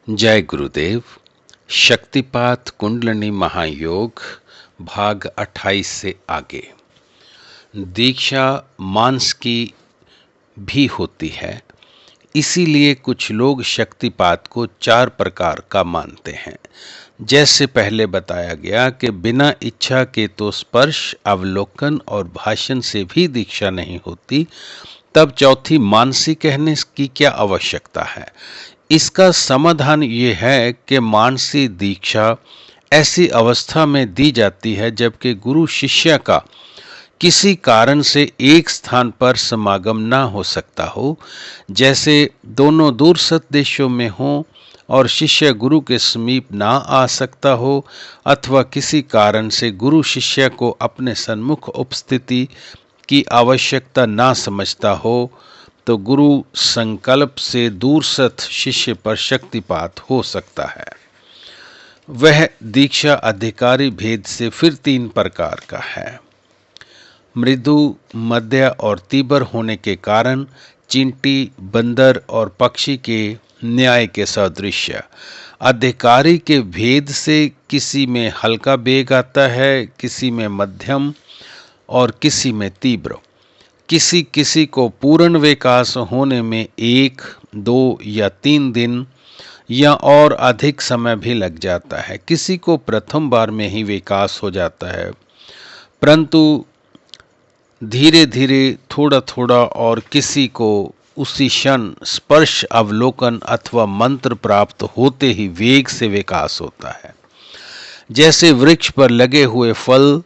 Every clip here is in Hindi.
जय गुरुदेव। शक्तिपात कुंडलिनी महायोग भाग 28 से आगे। दीक्षा मांस की भी होती है, इसीलिए कुछ लोग शक्तिपात को 4 प्रकार का मानते हैं। जैसे पहले बताया गया कि बिना इच्छा के तो स्पर्श, अवलोकन और भाषण से भी दीक्षा नहीं होती, तब चौथी मानसी कहने की क्या आवश्यकता है। इसका समाधान ये है कि मानसी दीक्षा ऐसी अवस्था में दी जाती है जबकि गुरु शिष्य का किसी कारण से एक स्थान पर समागम ना हो सकता हो, जैसे दोनों दूरस्थ देशों में हो और शिष्य गुरु के समीप ना आ सकता हो, अथवा किसी कारण से गुरु शिष्य को अपने सन्मुख उपस्थिति की आवश्यकता ना समझता हो, तो गुरु संकल्प से दूरस्थ शिष्य पर शक्तिपात हो सकता है। वह दीक्षा अधिकारी भेद से फिर 3 प्रकार का है। मृदु, मध्य और तीव्र होने के कारण चींटी, बंदर और पक्षी के न्याय के सदृश अधिकारी के भेद से किसी में हल्का वेग आता है, किसी में मध्यम और किसी में तीव्र। किसी किसी को पूर्ण विकास होने में 1, 2 या 3 दिन या और अधिक समय भी लग जाता है। किसी को प्रथम बार में ही विकास हो जाता है, परंतु धीरे धीरे थोड़ा थोड़ा, और किसी को उसी क्षण स्पर्श, अवलोकन अथवा मंत्र प्राप्त होते ही वेग से विकास होता है। जैसे वृक्ष पर लगे हुए फल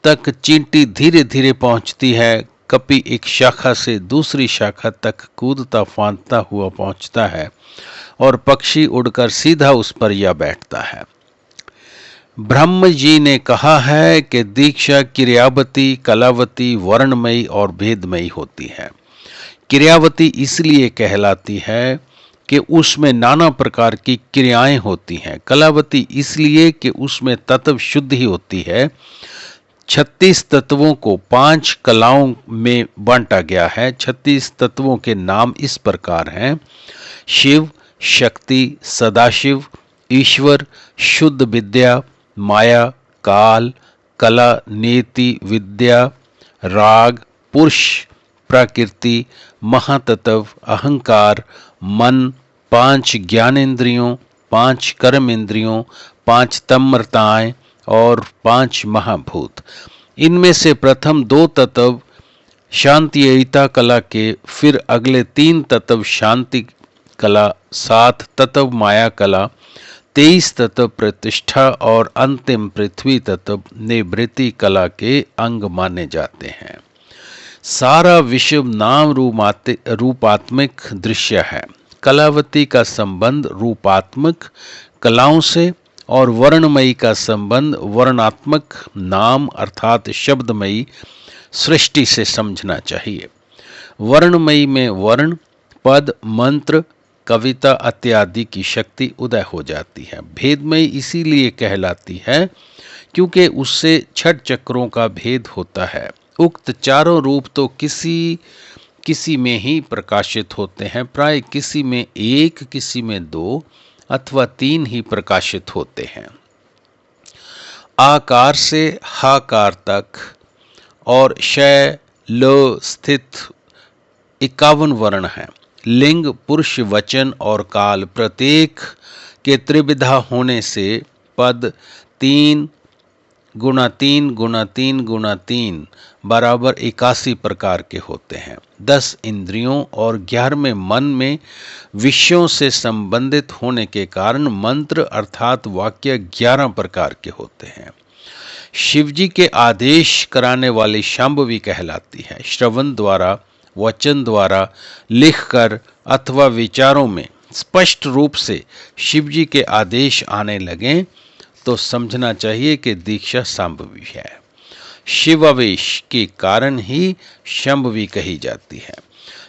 तक चींटी धीरे धीरे पहुंचती है, कपि एक शाखा से दूसरी शाखा तक कूदता फांदता हुआ पहुंचता है और पक्षी उड़कर सीधा उस पर या बैठता है। ब्रह्म जी ने कहा है कि दीक्षा क्रियावती, कलावती, वर्णमयी और भेदमयी होती है। क्रियावती इसलिए कहलाती है कि उसमें नाना प्रकार की क्रियाएं होती हैं। कलावती इसलिए कि उसमें तत्व शुद्ध ही होती है। 36 तत्वों को 5 कलाओं में बांटा गया है। 36 तत्वों के नाम इस प्रकार हैं: शिव, शक्ति, सदाशिव, ईश्वर, शुद्ध विद्या, माया, काल, कला, नीति, विद्या, राग, पुरुष, प्रकृति, महातत्व, अहंकार, मन, 5 ज्ञानेंद्रियों, 5 कर्म इंद्रियों, 5 तन्मात्राएं और 5 महाभूत। इनमें से प्रथम 2 तत्व शांतिययिता कला के, फिर अगले 3 तत्व शांति कला, 7 तत्व माया कला, 23 तत्व प्रतिष्ठा और अंतिम पृथ्वी तत्व निवृत्ति कला के अंग माने जाते हैं। सारा विश्व नाम रूपात्मक दृश्य है। कलावती का संबंध रूपात्मक कलाओं से और वर्णमयी का संबंध वर्णात्मक नाम अर्थात शब्दमयी सृष्टि से समझना चाहिए। वर्णमयी में वर्ण, पद, मंत्र, कविता इत्यादि की शक्ति उदय हो जाती है। भेदमयी इसीलिए कहलाती है क्योंकि उससे 6 चक्रों का भेद होता है। उक्त चारों रूप तो किसी में ही प्रकाशित होते हैं, प्राय किसी में 1, किसी में 2 अथवा 3 ही प्रकाशित होते हैं। आकार से हाकार तक और शय, ल, स्थित 51 वर्ण हैं। लिंग, पुरुष, वचन और काल प्रत्येक के त्रिविधा होने से पद 3 गुणा 3 गुणा 3 गुणा 3 बराबर 81 प्रकार के होते हैं। 10 इंद्रियों और 11वें मन में विषयों से संबंधित होने के कारण मंत्र अर्थात वाक्य 11 प्रकार के होते हैं। शिवजी के आदेश कराने वाली शांभवी कहलाती है। श्रवण द्वारा, वचन द्वारा, लिखकर अथवा विचारों में स्पष्ट रूप से शिवजी के आदेश आने लगें तो समझना चाहिए कि दीक्षा शांभवी है। शिवावेश के कारण ही शांभवी कही जाती है।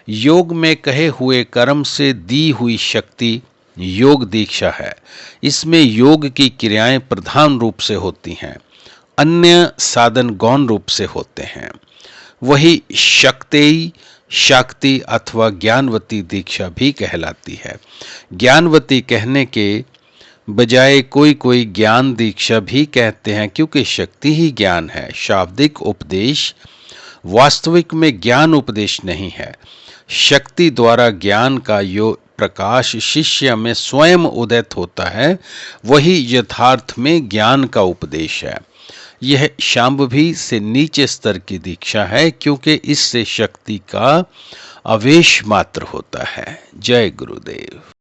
योग में कहे हुए कर्म से दी हुई शक्ति योग दीक्षा है। इसमें योग की क्रियाएं प्रधान रूप से होती हैं, अन्य साधन गौण रूप से होते हैं। वही शक्ति शाक्ति अथवा ज्ञानवती दीक्षा भी कहलाती है। ज्ञानवती कहने के बजाय कोई कोई ज्ञान दीक्षा भी कहते हैं, क्योंकि शक्ति ही ज्ञान है। शाब्दिक उपदेश वास्तविक में ज्ञान उपदेश नहीं है। शक्ति द्वारा ज्ञान का जो प्रकाश शिष्य में स्वयं उदित होता है, वही यथार्थ में ज्ञान का उपदेश है। यह शांभवी से नीचे स्तर की दीक्षा है, क्योंकि इससे शक्ति का आवेश मात्र होता है। जय गुरुदेव।